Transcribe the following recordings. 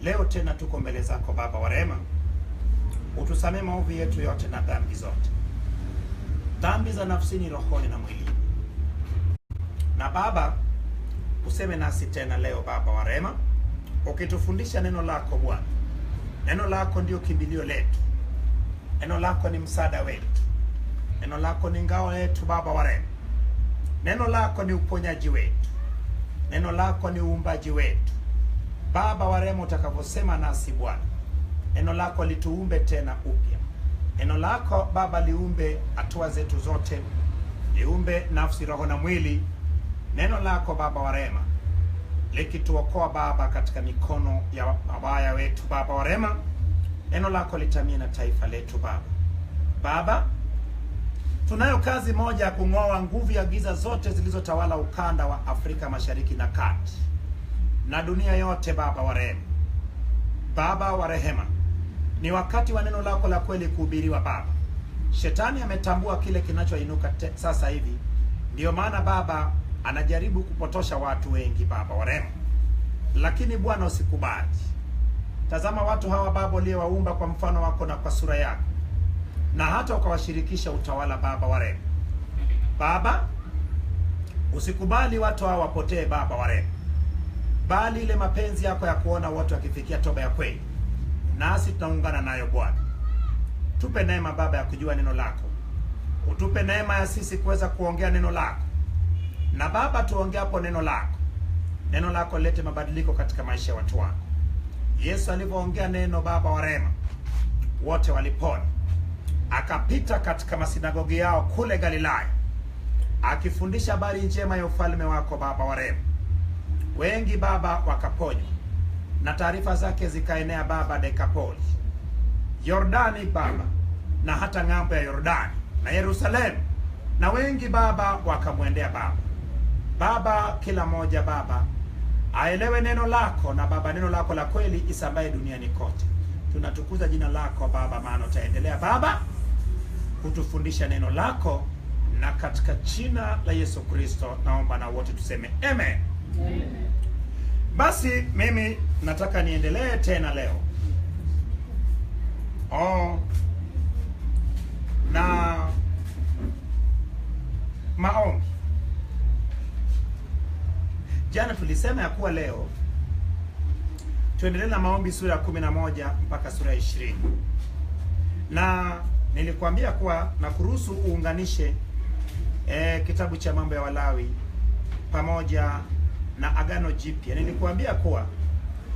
Leo tena tuko mbele zako Baba wa rehema, utusamee maovu yetu yote na dhambi zote, dhambi za nafsini, rohoni na mwilini. Na Baba, useme nasi tena leo Baba wa rehema, ukitufundisha neno lako Bwana. Neno lako ndio kimbilio letu, neno lako ni msaada wetu, neno lako ni ngao yetu Baba wa rehema, neno lako ni uponyaji wetu, neno lako ni uumbaji wetu Baba wa rehema. Utakavyosema nasi Bwana, neno lako lituumbe tena upya. Neno lako Baba liumbe hatua zetu zote, liumbe nafsi, roho na mwili. Neno lako Baba wa rehema likituokoa Baba katika mikono ya mabaya wetu Baba wa rehema. Neno lako litamie na taifa letu Baba, tunayo kazi moja ya kung'oa nguvu ya giza zote zilizotawala ukanda wa Afrika Mashariki na Kati na dunia yote Baba wa rehema. Baba wa rehema, ni wakati wa neno lako la kweli kuhubiriwa Baba. Shetani ametambua kile kinachoinuka sasa hivi, ndio maana Baba anajaribu kupotosha watu wengi Baba wa rehema, lakini Bwana usikubali. Tazama watu hawa Baba uliyewaumba kwa mfano wako na kwa sura yako, na hata ukawashirikisha utawala Baba wa rehema. Baba, usikubali watu hawa wapotee Baba wa rehema, bali ile mapenzi yako ya kuona watu wakifikia toba ya kweli, nasi tunaungana nayo Bwana. Tupe neema Baba ya kujua neno lako, utupe neema ya sisi kuweza kuongea neno lako. Na Baba, tuongeapo neno lako lete mabadiliko katika maisha ya watu wako. Yesu alivyoongea neno Baba wa rehema, wote walipona. Akapita katika masinagogi yao kule Galilaya, akifundisha habari njema ya ufalme wako Baba wa rehema. Wengi Baba wakaponywa, na taarifa zake zikaenea Baba Dekapoli, Yordani Baba, na hata ng'ambo ya Yordani na Yerusalemu, na wengi Baba wakamwendea Baba, kila moja Baba aelewe neno lako, na Baba neno lako la kweli isambaye duniani kote. Tunatukuza jina lako Baba, maana utaendelea Baba kutufundisha neno lako, na katika jina la Yesu Kristo naomba na wote tuseme amen. Amen. Basi mimi nataka niendelee tena leo na maombi. Jana tulisema ya kuwa leo tuendelee na maombi sura ya 11 mpaka sura ya 20. Na nilikwambia kuwa na kuruhusu uunganishe kitabu cha Mambo ya Walawi pamoja na Agano Jipya. Nilikwambia kuwa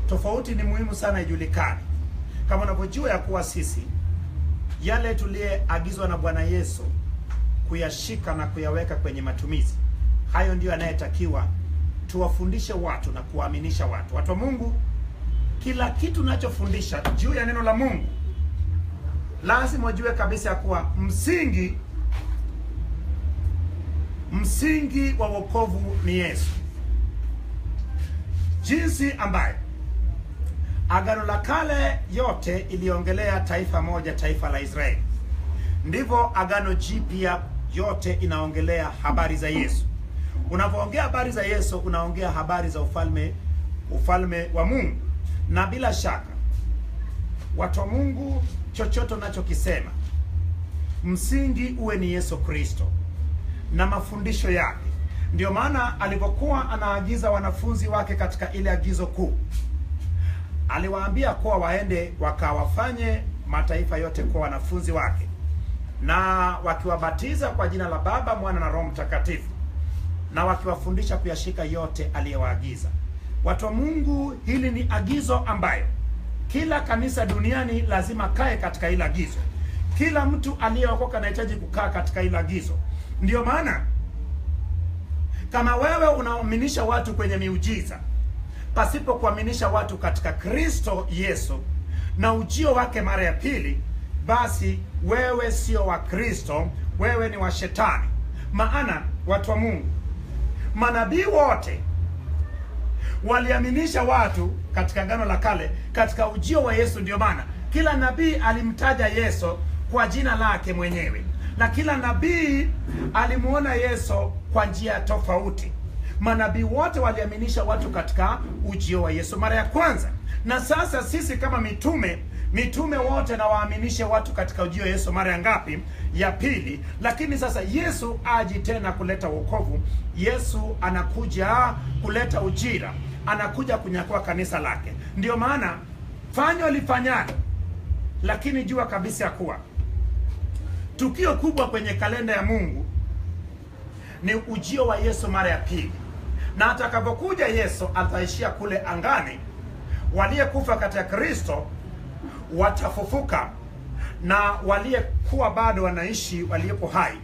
tofauti ni muhimu sana ijulikane. Kama unavyojua ya kuwa sisi yale tuliyeagizwa na Bwana Yesu kuyashika na kuyaweka kwenye matumizi, hayo ndio yanayetakiwa tuwafundishe watu na kuwaaminisha watu. Watu wa Mungu, kila kitu tunachofundisha juu ya neno la Mungu lazima ujue kabisa ya kuwa msingi wa wokovu ni Yesu. Jinsi ambaye Agano la Kale yote iliongelea taifa moja, taifa la Israeli, ndivyo Agano Jipya yote inaongelea habari za Yesu. Unapoongea habari za Yesu, unaongea habari za ufalme wa Mungu. Na bila shaka watu wa Mungu, chochote unachokisema msingi uwe ni Yesu Kristo na mafundisho yake. Ndio maana alipokuwa anaagiza wanafunzi wake katika ile agizo kuu, aliwaambia kuwa waende wakawafanye mataifa yote kuwa wanafunzi wake, na wakiwabatiza kwa jina la Baba, Mwana na Roho Mtakatifu, na wakiwafundisha kuyashika yote aliyowaagiza. Watu wa Mungu, hili ni agizo ambayo kila kanisa duniani lazima kae katika ile agizo. Kila mtu aliyeokoka anahitaji kukaa katika ile agizo. Ndio maana kama wewe unaaminisha watu kwenye miujiza pasipo kuaminisha watu katika Kristo Yesu na ujio wake mara ya pili, basi wewe sio wa Kristo, wewe ni wa Shetani. Maana watu wa Mungu, manabii wote waliaminisha watu katika Agano la Kale katika ujio wa Yesu. Ndio maana kila nabii alimtaja Yesu kwa jina lake mwenyewe, na kila nabii alimuona Yesu kwa njia tofauti. Manabii wote waliaminisha watu katika ujio wa Yesu mara ya kwanza. Na sasa sisi kama mitume wote na waaminishe watu katika ujio Yesu mara ya ngapi? Ya pili. Lakini sasa Yesu aji tena kuleta wokovu. Yesu anakuja kuleta ujira, anakuja kunyakua kanisa lake. Ndio maana fanya lifanyalo, lakini jua kabisa ya kuwa tukio kubwa kwenye kalenda ya Mungu ni ujio wa Yesu mara ya pili. Na atakapokuja Yesu ataishia kule angani. Waliyekufa katika Kristo watafufuka, na waliyekuwa bado wanaishi, waliopo hai,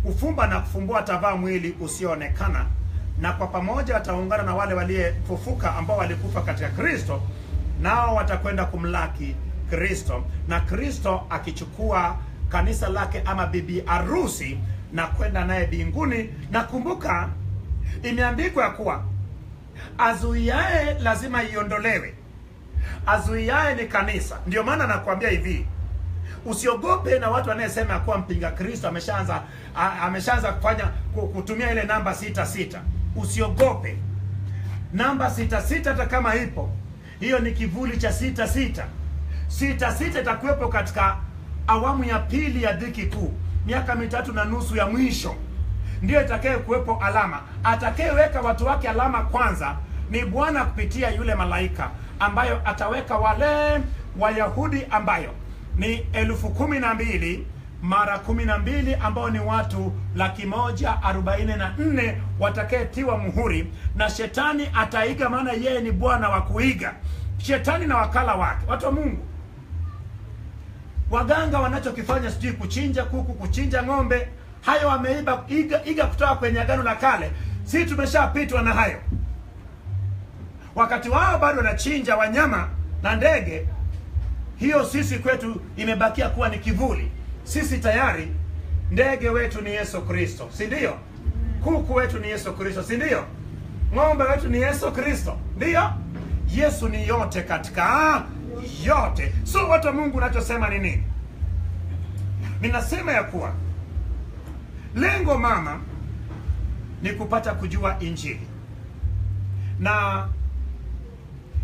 kufumba na kufumbua atavaa mwili usioonekana, na kwa pamoja wataungana na wale waliyefufuka ambao walikufa katika Kristo, nao watakwenda kumlaki Kristo, na Kristo akichukua kanisa lake ama bibi arusi na kwenda naye mbinguni. Na kumbuka, imeandikwa ya kuwa azuiaye lazima iondolewe. Azuiaye ni kanisa. Ndio maana nakwambia hivi, usiogope na watu wanayesema kuwa mpinga Kristo ameshaanza kutumia ile namba 66. Usiogope. Namba 66 hata kama ipo, hiyo ni kivuli cha 66. 66 itakuwepo katika awamu ya pili ya dhiki kuu, miaka 3.5 ya mwisho, ndio itakaye kuwepo alama. Atakayeweka watu wake alama kwanza ni Bwana kupitia yule malaika, ambayo ataweka wale Wayahudi ambayo ni 12,000 mara 12, ambao ni watu 144,000 watakayetiwa muhuri. Na shetani ataiga, maana yeye ni bwana wa kuiga. Shetani na wakala wake. Watu wa Mungu, waganga wanachokifanya sijui kuchinja kuku, kuchinja ng'ombe, hayo wameiba iga kutoka kwenye Agano la Kale. Sisi tumeshapitwa na hayo. Wakati wao bado wanachinja wanyama na ndege, hiyo sisi kwetu imebakia kuwa ni kivuli. Sisi tayari ndege wetu ni Yesu Kristo, si ndio? Kuku wetu ni Yesu Kristo, si ndio? Ng'ombe wetu ni Yesu Kristo, ndio? Yesu ni yote katika yote. So watu wa Mungu, nachosema ni nini? Ninasema ya kuwa lengo mama ni kupata kujua Injili. Na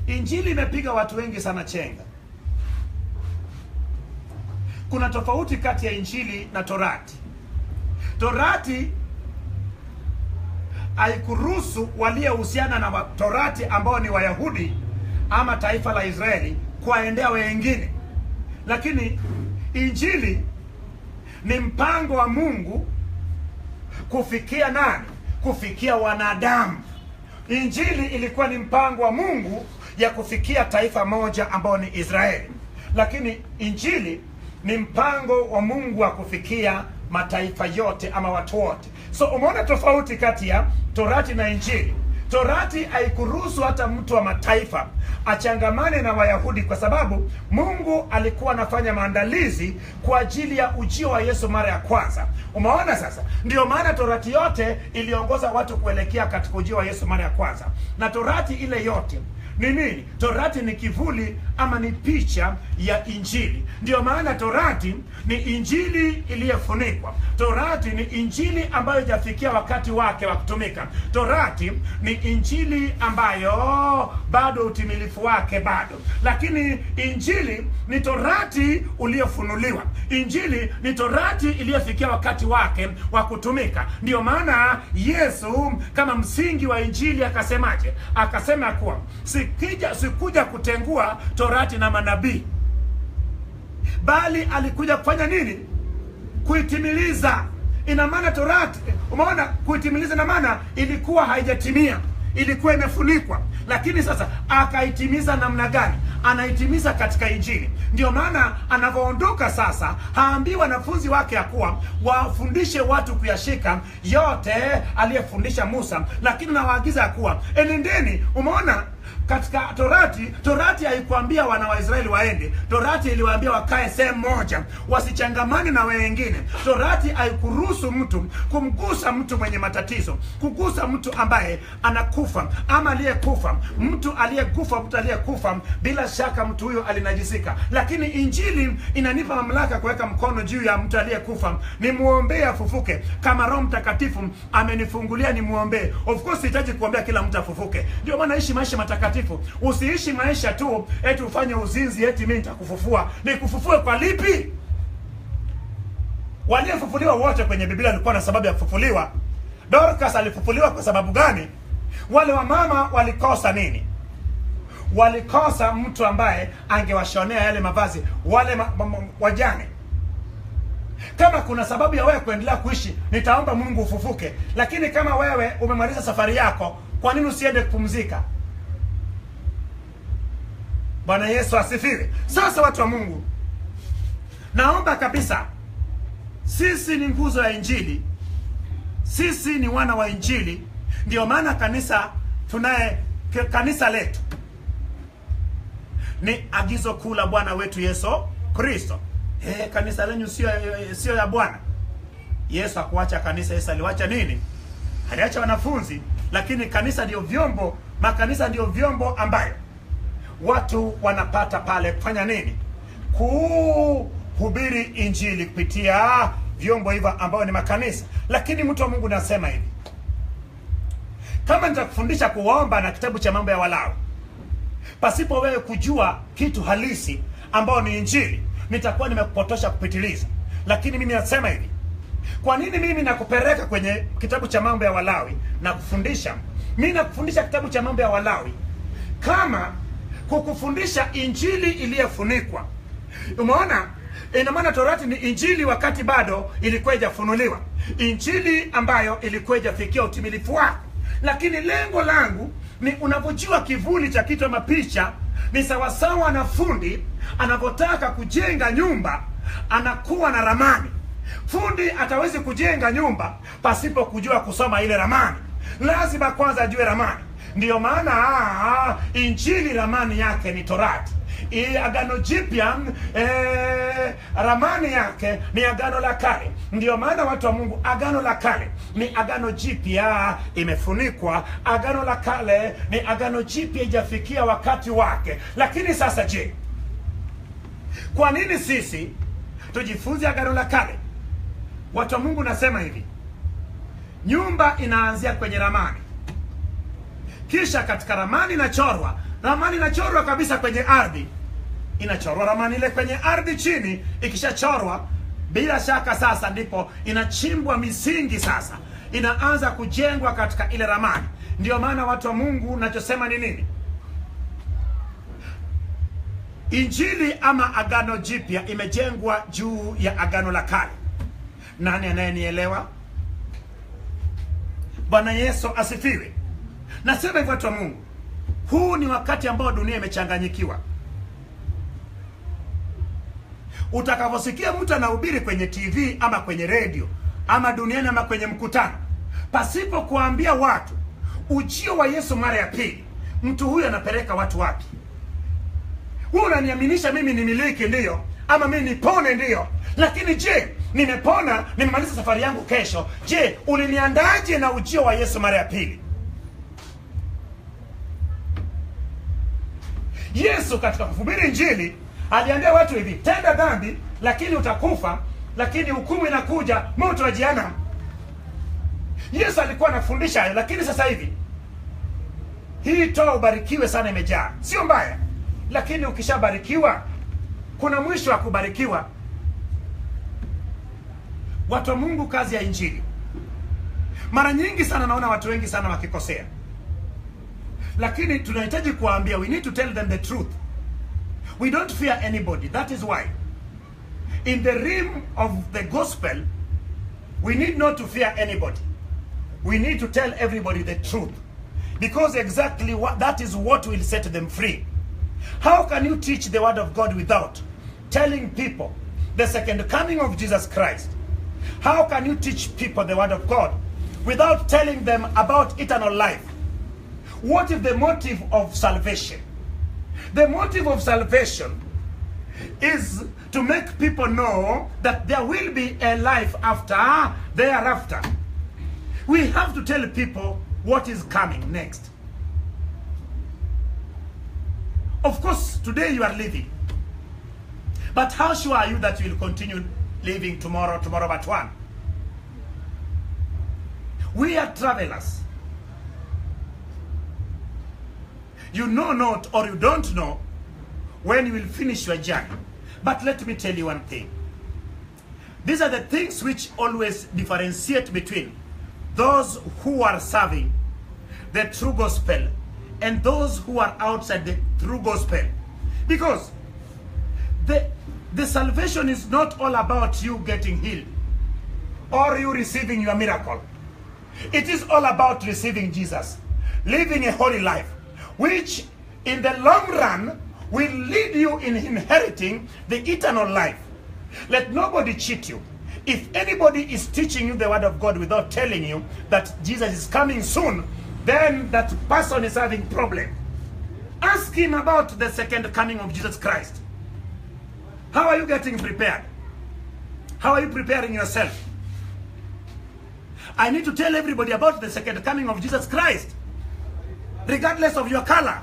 Injili imepiga watu wengi sana chenga. Kuna tofauti kati ya Injili na Torati. Torati haikuruhusu waliohusiana na Torati ambao ni Wayahudi ama taifa la Israeli kuwaendea wengine. Lakini Injili ni mpango wa Mungu kufikia nani? Kufikia wanadamu. Injili ilikuwa ni mpango wa Mungu ya kufikia taifa moja ambao ni Israeli. Lakini Injili ni mpango wa Mungu wa kufikia mataifa yote ama watu wote. So umeona tofauti kati ya Torati na Injili. Torati haikuruhusu hata mtu wa mataifa achangamane na Wayahudi, kwa sababu Mungu alikuwa anafanya maandalizi kwa ajili ya ujio wa Yesu mara ya kwanza. Umeona sasa? Ndio maana Torati yote iliongoza watu kuelekea katika ujio wa Yesu mara ya kwanza. Na Torati ile yote ni nini? Torati ni kivuli ama ni picha ya Injili. Ndio maana Torati ni Injili iliyofunikwa. Torati ni Injili ambayo haijafikia wakati wake wa kutumika. Torati ni Injili ambayo bado utimilifu wake bado. Lakini Injili ni Torati uliofunuliwa. Injili ni Torati iliyofikia wakati wake wa kutumika. Ndio maana Yesu kama msingi wa Injili akasemaje? Akasema kuwa sikuja kutengua Torati na manabii, bali alikuja kufanya nini? Kuitimiliza. Ina maana Torati, umeona, kuitimiliza na maana ilikuwa haijatimia, ilikuwa imefunikwa. Lakini sasa akaitimiza namna gani? Anaitimiza katika Injili. Ndio maana anapoondoka sasa, haambii wanafunzi wake ya kuwa wafundishe watu kuyashika yote aliyefundisha Musa, lakini anawaagiza ya kuwa enendeni. Umeona, katika Torati haikuambia wana wa Israeli waende. Torati iliwaambia wakae sehemu moja, wasichangamane na wengine. Torati haikuruhusu mtu kumgusa mtu mwenye matatizo, kugusa mtu ambaye anakufa ama aliyekufa. Mtu aliyekufa, bila shaka mtu huyo alinajisika. Lakini Injili inanipa mamlaka kuweka mkono juu ya mtu aliyekufa, nimuombee afufuke, kama Roho Mtakatifu amenifungulia nimuombee. Of course sihitaji kuombea kila mtu afufuke. Ndio maana ishi maisha matakatifu Mtakatifu. Usiishi maisha tu eti ufanye uzinzi eti mimi nitakufufua. Nikufufue kwa lipi? Waliofufuliwa wote kwenye Biblia walikuwa na sababu ya kufufuliwa. Dorcas alifufuliwa kwa sababu gani? Wale wamama walikosa nini? Walikosa mtu ambaye angewashonea yale mavazi wale wajane. Kama kuna sababu ya wewe kuendelea kuishi, nitaomba Mungu ufufuke. Lakini kama wewe umemaliza safari yako, kwa nini usiende kupumzika? Bwana Yesu asifiwe. Sasa watu wa Mungu, naomba kabisa, sisi ni nguzo ya Injili. Sisi ni wana wa Injili. Ndio maana kanisa letu ni agizo kuu la Bwana wetu Yesu Kristo. Kanisa lenyu sio ya Bwana. Yesu hakuacha kanisa. Yesu aliwacha nini? Aliacha wanafunzi. Lakini kanisa ndio vyombo, makanisa ndio vyombo ambayo watu wanapata pale kufanya nini? Kuhubiri Injili kupitia vyombo hivyo ambao ni makanisa. Lakini mtu wa Mungu, nasema hivi, kama nitakufundisha kuomba na kitabu cha Mambo ya Walawi pasipo wewe kujua kitu halisi ambao ni Injili, nitakuwa nimekupotosha kupitiliza. Lakini mimi nasema hivi, kwa nini mimi nakupeleka kwenye kitabu cha Mambo ya Walawi na kufundisha? Mimi nakufundisha kitabu cha Mambo ya Walawi kama kukufundisha Injili iliyofunikwa. Umeona? Ina maana Torati ni Injili wakati bado ilikuwa haijafunuliwa, Injili ambayo ilikuwa haijafikia utimilifu wake. Lakini lengo langu ni unapojua kivuli cha kitu ama picha, ni sawasawa na fundi anapotaka kujenga nyumba, anakuwa na ramani. Fundi atawezi kujenga nyumba pasipo kujua kusoma ile ramani. Lazima kwanza ajue ramani. Ndiyo maana Injili ramani yake ni Torati. Agano Jipya ramani yake ni Agano la Kale. Ndiyo maana watu wa Mungu, Agano la Kale ni Agano Jipya imefunikwa. Agano la Kale ni Agano Jipya ijafikia wakati wake. Lakini sasa je, kwa nini sisi tujifunze Agano la Kale? Watu wa Mungu, nasema hivi, nyumba inaanzia kwenye ramani. Kisha katika ramani inachorwa kabisa kwenye ardhi. Inachorwa ramani ile kwenye ardhi chini. Ikishachorwa, bila shaka sasa ndipo inachimbwa misingi, sasa inaanza kujengwa katika ile ramani. Ndio maana watu wa Mungu, nachosema ni nini? Injili ama Agano Jipya imejengwa juu ya Agano la Kale. Nani anayenielewa? Bwana Yesu asifiwe. Nasema hivyo watu wa Mungu, huu ni wakati ambao dunia imechanganyikiwa. Utakaposikia mtu anahubiri kwenye TV ama kwenye radio ama duniani ama kwenye mkutano, pasipo kuambia watu ujio wa Yesu mara ya pili, mtu huyu anapeleka watu wapi? Wewe unaniaminisha mimi ni miliki ndio, ama mimi nipone ndio, lakini je, nimepona, nimemaliza safari yangu kesho, je, uliniandaje na ujio wa Yesu mara ya pili? Yesu katika kuhubiri Injili aliambia watu hivi, tenda dhambi lakini utakufa, lakini hukumu inakuja, moto wa jehanamu. Yesu alikuwa anafundisha hayo. Lakini sasa hivi hii toa ubarikiwe sana imejaa, sio mbaya, lakini ukishabarikiwa kuna mwisho wa kubarikiwa. Watu wa Mungu, kazi ya Injili, mara nyingi sana naona watu wengi sana wakikosea, lakini tunahitaji kuwaambia, we need to tell them the truth. We don't fear anybody. That is why in the realm of the gospel we need not to fear anybody. We need to tell everybody the truth, because exactly that is what will set them free. How can you teach the word of God without telling people the second coming of Jesus Christ? How can you teach people the word of God without telling them about eternal life? What is the motive of salvation? The motive of salvation is to make people know that there will be a life after, thereafter. We have to tell people what is coming next. Of course, today you are living, but how sure are you that you will continue living tomorrow but one? We are travelers. You know not, or you don't know when you will finish your journey. But let me tell you one thing. These are the things which always differentiate between those who are serving the true gospel and those who are outside the true gospel. Because the salvation is not all about you getting healed or you receiving your miracle. It is all about receiving Jesus, living a holy life, which in the long run will lead you in inheriting the eternal life. Let nobody cheat you. If anybody is teaching you the word of God without telling you that Jesus is coming soon, then that person is having problem. Ask him about the second coming of Jesus Christ. How are you getting prepared? How are you preparing yourself? I need to tell everybody about the second coming of Jesus Christ, regardless of your color.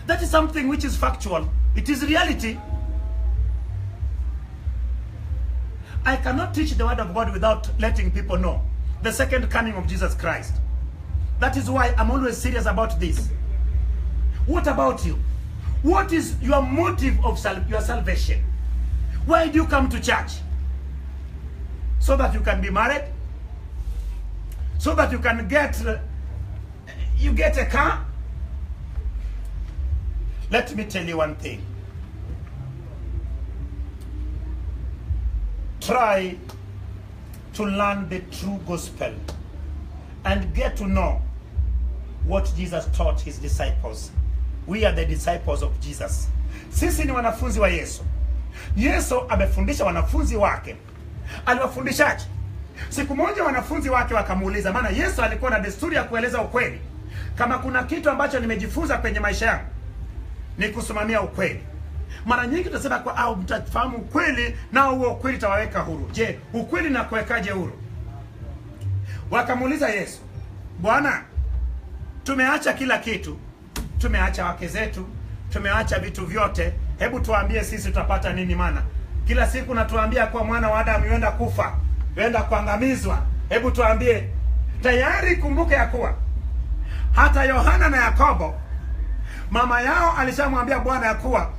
That is something which is factual. It is reality. I cannot teach the word of God without letting people know the second coming of Jesus Christ. That is why I'm always serious about this. What about you? What is your motive of your salvation? Why do you come to church? So that you can be married? So that you can get a car? Let me tell you one thing. Try to learn the true gospel and get to know what Jesus taught his disciples. We are the disciples of Jesus. Sisi ni wanafunzi wa Yesu. Yesu amefundisha wanafunzi wake. Aliwafundishaje? Siku moja wanafunzi wake wakamuuliza, maana Yesu alikuwa na desturi ya kueleza ukweli. Kama kuna kitu ambacho nimejifunza kwenye maisha yangu, ni kusimamia ukweli. Mara nyingi tunasema kwa au mtafahamu ukweli na huo ukweli tawaweka huru. Je, ukweli na kuwekaje huru? Wakamuuliza Yesu, Bwana, tumeacha kila kitu. Tumeacha wake zetu, tumeacha vitu vyote. Hebu tuambie sisi tutapata nini? Maana kila siku natuambia kwa mwana wa Adamu yuenda kufa, yuenda kuangamizwa. Hebu tuambie. Tayari kumbuke ya kuwa hata Yohana na Yakobo mama yao alishamwambia Bwana ya kuwa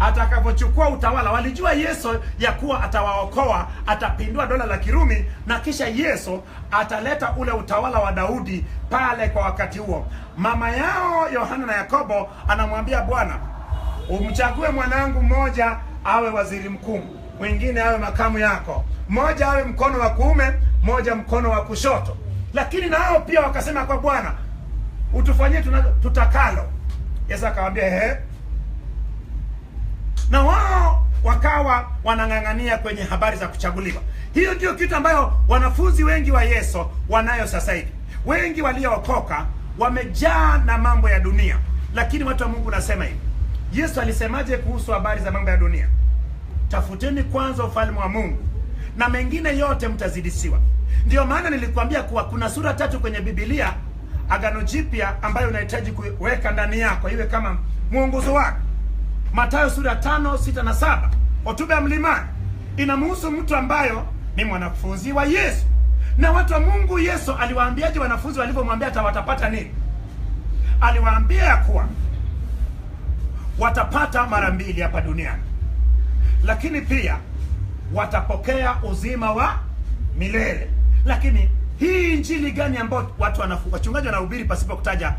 atakapochukua utawala, walijua Yesu ya kuwa atawaokoa, atapindua dola la Kirumi, na kisha Yesu ataleta ule utawala wa Daudi pale kwa wakati huo. Mama yao Yohana na Yakobo anamwambia Bwana, umchague mwanangu mmoja awe waziri mkuu, mwingine awe makamu yako, mmoja awe mkono wa kuume, mmoja mkono wa kushoto. Lakini nao pia wakasema kwa Bwana, utufanyie tutakalo. Yesu akamwambia na wao wakawa wanang'ang'ania kwenye habari za kuchaguliwa. Hiyo ndio kitu ambayo wanafunzi wengi wa Yesu wanayo sasa hivi. Wengi waliookoka wamejaa na mambo ya dunia. Lakini watu wa Mungu nasema hivi, Yesu alisemaje kuhusu habari za mambo ya dunia? Tafuteni kwanza ufalme wa Mungu na mengine yote mtazidishiwa. Ndio maana nilikwambia kuwa kuna sura 3 kwenye Biblia, Agano Jipya, ambayo unahitaji kuweka ndani yako iwe kama mwongozo wako. Mathayo sura 5, 6 na 7, hotuba ya mlimani, inamhusu mtu ambayo ni mwanafunzi wa Yesu. Na watu wa Mungu, Yesu aliwaambiaje wanafunzi walipomwambia watapata nini? Aliwaambia ya kuwa watapata mara 2 hapa duniani, lakini pia watapokea uzima wa milele. Lakini hii injili gani ambayo wachungaji wanahubiri pasipo kutaja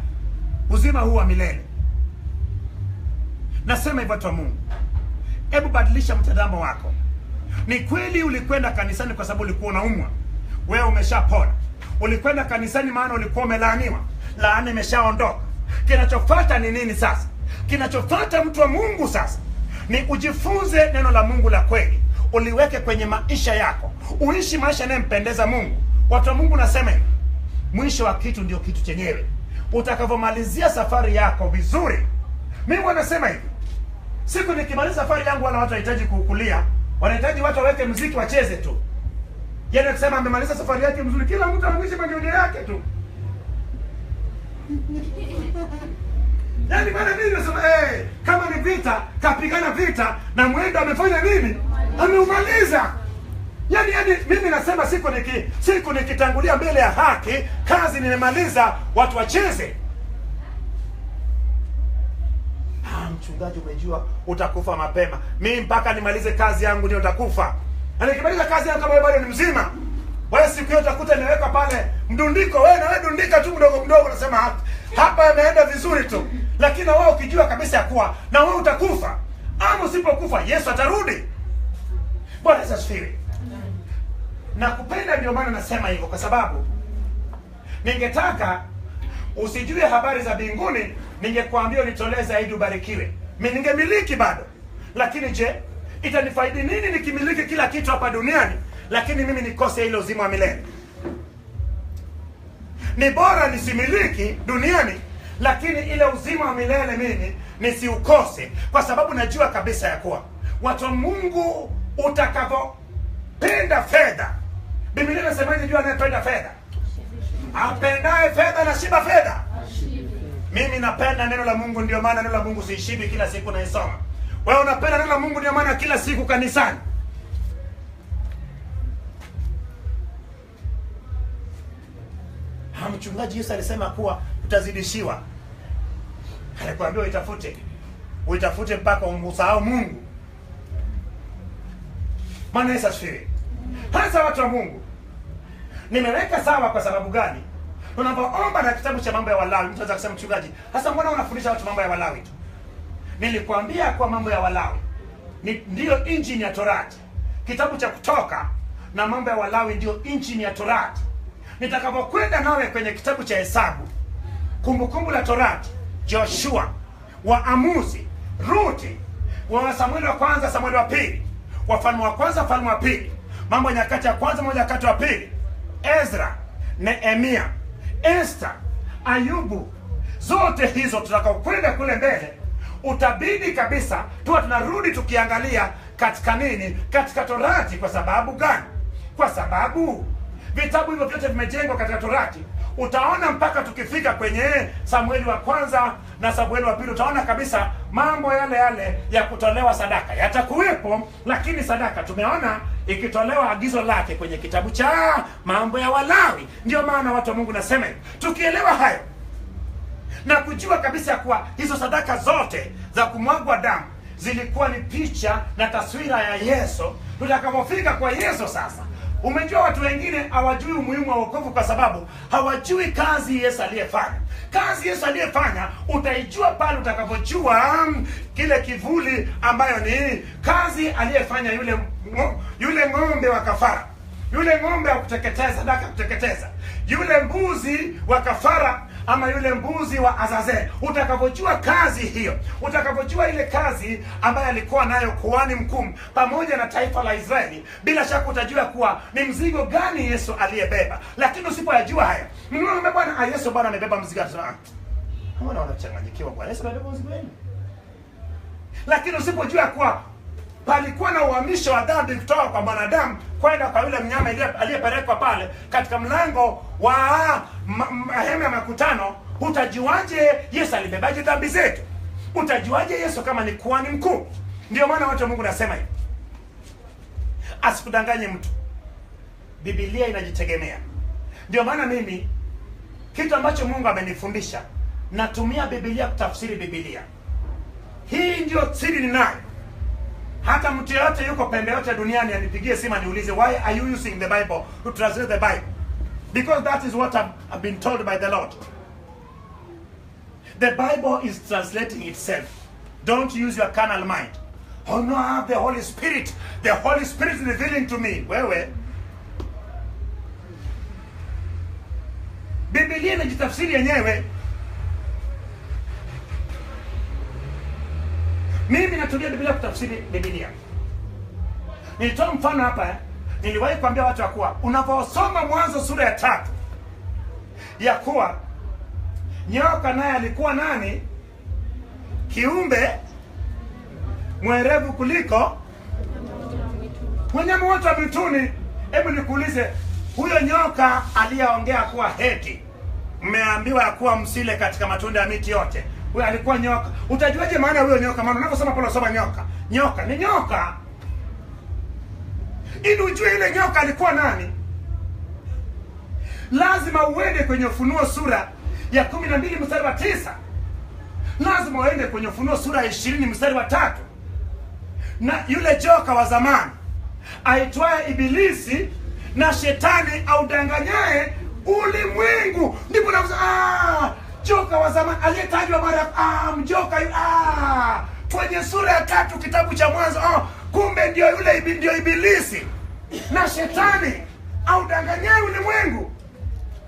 uzima huu wa milele? Nasema hivyo, watu wa Mungu, hebu badilisha mtazamo wako. Ni kweli ulikwenda kanisani kwa sababu ulikuwa unaumwa, wewe umeshapona. Ulikwenda kanisani maana ulikuwa umelaaniwa, laana imeshaondoka. Kinachofuata ni nini sasa? Kinachofuata, mtu wa Mungu, sasa ni ujifunze neno la Mungu la kweli, uliweke kwenye maisha yako, uishi maisha yanayempendeza Mungu. Watu wa Mungu, nasema hivi, mwisho wa kitu ndio kitu chenyewe. Utakavomalizia safari yako vizuri, mimi wanasema hivi, siku nikimaliza safari yangu, wala watu wanahitaji kukulia, wanahitaji watu waweke muziki wacheze tu. Yeye akisema amemaliza safari yake mzuri, kila mtu anaishi majonjo yake tu. Yaani maana mimi nasema kama ni vita, kapigana vita na mwendo amefanya nini? Ameumaliza. Yani mimi nasema siku nikitangulia mbele ya haki, kazi nimemaliza, watu wacheze. Mchungaji, umejua utakufa mapema. Mimi mpaka nimalize kazi yangu ndio utakufa. Na nikimaliza kazi yangu kama wewe bado ni mzima, wewe siku hiyo utakuta nimeweka pale mdundiko, wewe na wewe dundika tu mdogo mdogo, unasema hapa imeenda vizuri tu. Lakini wewe ukijua kabisa ya kuwa na wewe utakufa, ama usipokufa Yesu atarudi. Bwana Yesu asifiwe. Na kupenda ndio maana nasema hivyo, kwa sababu ningetaka usijue habari za mbinguni, ningekwambia nitolee zaidi ubarikiwe. Mimi ningemiliki bado. Lakini je, itanifaidi nini nikimiliki kila kitu hapa duniani lakini mimi nikose ile uzima wa milele? Ni bora nisimiliki duniani lakini ile uzima wa milele mimi nisiukose, kwa sababu najua kabisa ya kuwa watu wa Mungu utakapopenda fedha, Biblia inasemaje juu anayependa fedha? Apendaye fedha na shiba fedha. Mimi napenda neno la Mungu, ndio maana neno la Mungu siishibi, kila siku naisoma. Wewe unapenda neno la Mungu, ndio maana kila siku kanisani. Mchungaji Yesu alisema kuwa utazidishiwa. Alikwambia uitafute mpaka umsahau Mungu. Maana Yesu asifiwe. Hasa watu wa Mungu, nimeweka sawa kwa sababu gani? Tunapoomba na kitabu cha mambo ya Walawi, mtu anaweza kusema mchungaji, hasa mbona unafundisha watu mambo ya Walawi tu? Nilikwambia kwa mambo ya Walawi ndio injini ya Torati. Kitabu cha Kutoka na mambo ya Walawi ndio injini ya Torati. Nitakapokwenda nawe kwenye kitabu cha Hesabu, Kumbukumbu la Torati, Joshua, Waamuzi, Ruti, wa Samueli wa kwanza, Samueli wa pili, Wafalme wa kwanza, Wafalme wa pili, Mambo ya Nyakati ya kwanza, Mambo ya Nyakati wa pili, Ezra, Nehemia, Esther, Ayubu, zote hizo tutakapokwenda kule mbele utabidi kabisa tuwa tunarudi tukiangalia katika nini? Katika Torati. Kwa sababu gani? Kwa sababu vitabu hivyo vyote vimejengwa katika Torati. Utaona mpaka tukifika kwenye Samueli wa kwanza na Samueli wa pili, utaona kabisa mambo yale ya kutolewa sadaka yatakuwepo, lakini sadaka tumeona ikitolewa agizo lake kwenye kitabu cha mambo ya Walawi. Ndio maana watu wa Mungu nasema tukielewa hayo na kujua kabisa kuwa hizo sadaka zote za kumwagwa damu zilikuwa ni picha na taswira ya Yesu, tutakapofika kwa Yesu sasa. Umejua watu wengine hawajui umuhimu wa wokovu kwa sababu hawajui kazi Yesu aliyefanya. Kazi Yesu aliyefanya utaijua pale utakapojua kile kivuli ambayo ni kazi aliyefanya yule ng'ombe wa kafara, yule ng'ombe wa kuteketeza, sadaka kuteketeza, yule mbuzi wa kafara ama yule mbuzi wa Azazel. Utakapojua kazi hiyo, utakapojua ile kazi ambayo alikuwa nayo kuhani mkuu pamoja na taifa la Israeli, bila shaka utajua kuwa ni mzigo gani Yesu aliyebeba. Lakini usipoyajua haya, mnaona bwana Yesu bwana amebeba mzigo, mbona wanachanganyikiwa? Bwana Yesu amebeba mzigo wenu. Lakini usipojua kuwa palikuwa na uhamisho wa dhambi kutoka kwa mwanadamu kwenda kwa yule mnyama aliyepelekwa pale katika mlango wa hema ya makutano, utajuaje Yesu alibebaje dhambi zetu? Utajuaje Yesu kama ni kuhani mkuu? Ndio maana watu wa Mungu nasema hivi, asikudanganye mtu. Biblia inajitegemea. Ndio maana mimi kitu ambacho Mungu amenifundisha, natumia Biblia kutafsiri Biblia. Hii ndio siri ninayo. Hata mtu yote yuko pembe yote duniani anipigie simu niulize, why are you using the Bible to translate the Bible? Because that is what I've been told by the Lord. The Bible is translating itself. Don't use your carnal mind. Oh no, I have the Holy Spirit. The Holy Spirit is revealing to me. Wewe, Biblia inajitafsiri yenyewe. Mimi natumia Biblia kutafsiri Biblia. Nilitoa mfano hapa. Niliwahi kuambia watu kuwa unaposoma Mwanzo sura ya 3 ya kuwa nyoka naye alikuwa nani? Kiumbe mwerevu kuliko wanyama wote wa mwituni. Hebu nikuulize, huyo nyoka aliyeongea kuwa heti, mmeambiwa kuwa msile katika matunda ya miti yote, huyo alikuwa nyoka. Utajuaje maana huyo nyoka? Maana unaposoma pale unasoma nyoka. Nyoka ni nyoka. Ili ujue ile nyoka alikuwa nani, lazima uende kwenye Ufunuo sura ya 12 mstari wa 9. Lazima uende kwenye Ufunuo sura ya 20 mstari wa 3. Na yule joka wa zamani aitwaye Ibilisi na Shetani audanganyaye ulimwengu. Ndipo na joka wa zamani aliyetajwa mara mjoka kwenye sura ya 3 kitabu cha Mwanzo. Kumbe ndio yule ndio Ibilisi na Shetani audanganyaye ulimwengu.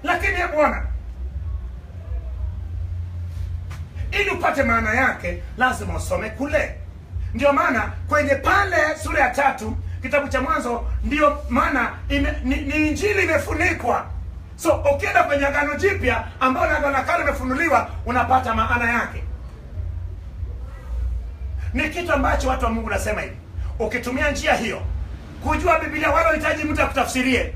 Lakini Bwana, ili upate maana yake lazima usome kule. Ndio maana kwenye pale sura ya 3 kitabu cha Mwanzo, ndio maana ni injili imefunikwa. So ukienda kwenye Agano Jipya ambao Agano la Kale imefunuliwa, unapata maana yake. Ni kitu ambacho watu wa Mungu nasema hivi, ukitumia njia hiyo kujua Biblia, wala unahitaji mtu akutafsirie.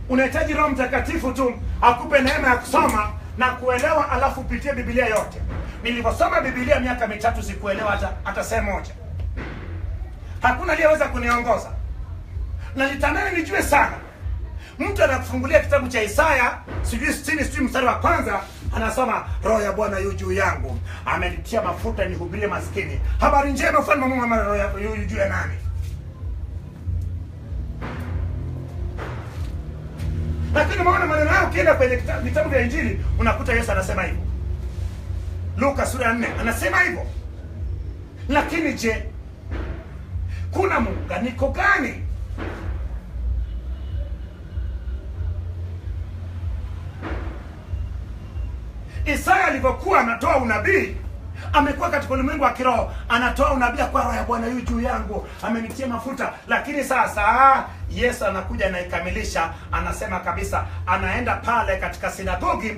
Unahitaji Roho Mtakatifu tu akupe neema ya kusoma na kuelewa, alafu upitie Biblia yote. Niliposoma Biblia miaka 3 sikuelewa hata sehemu moja. Hakuna aliyeweza kuniongoza. Na nitamani nijue sana. Mtu anakufungulia kitabu cha Isaya sijui 60 mstari wa 1, anasoma Roho ya Bwana yu juu yangu, amenitia mafuta nihubirie maskini habari njema, ufalme wa Mungu. Roho yu juu ya nani? Lakini maana maneno yao ukienda kwenye vitabu vya Injili unakuta Yesu anasema hivyo. Luka sura ya 4 anasema hivyo. Lakini je, kuna muunganiko gani? Isaya alivyokuwa anatoa unabii, amekuwa katika ulimwengu wa kiroho, anatoa unabii kwa Roho ya Bwana yu juu yangu, amenitia mafuta. Lakini sasa Yesu anakuja na ikamilisha, anasema kabisa, anaenda pale katika sinagogi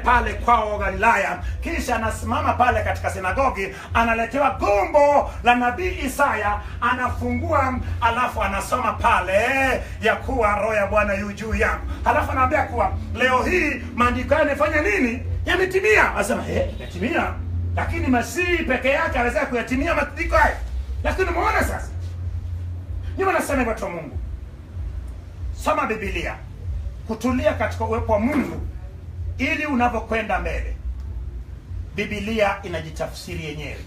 pale kwao Galilaya, kisha anasimama pale katika sinagogi, analetewa gombo la nabii Isaya, anafungua, alafu anasoma pale ya kuwa Roho ya Bwana yu juu yangu, alafu anaambia kuwa leo hii maandiko yamefanya nini? Yametimia. Anasema yametimia, lakini Masihi peke yake aweza kuyatimia maandiko haya. Lakini umeona sasa, ndio nasema watu wa Mungu, soma Biblia, kutulia katika uwepo wa Mungu, ili unapokwenda mbele Biblia inajitafsiri yenyewe.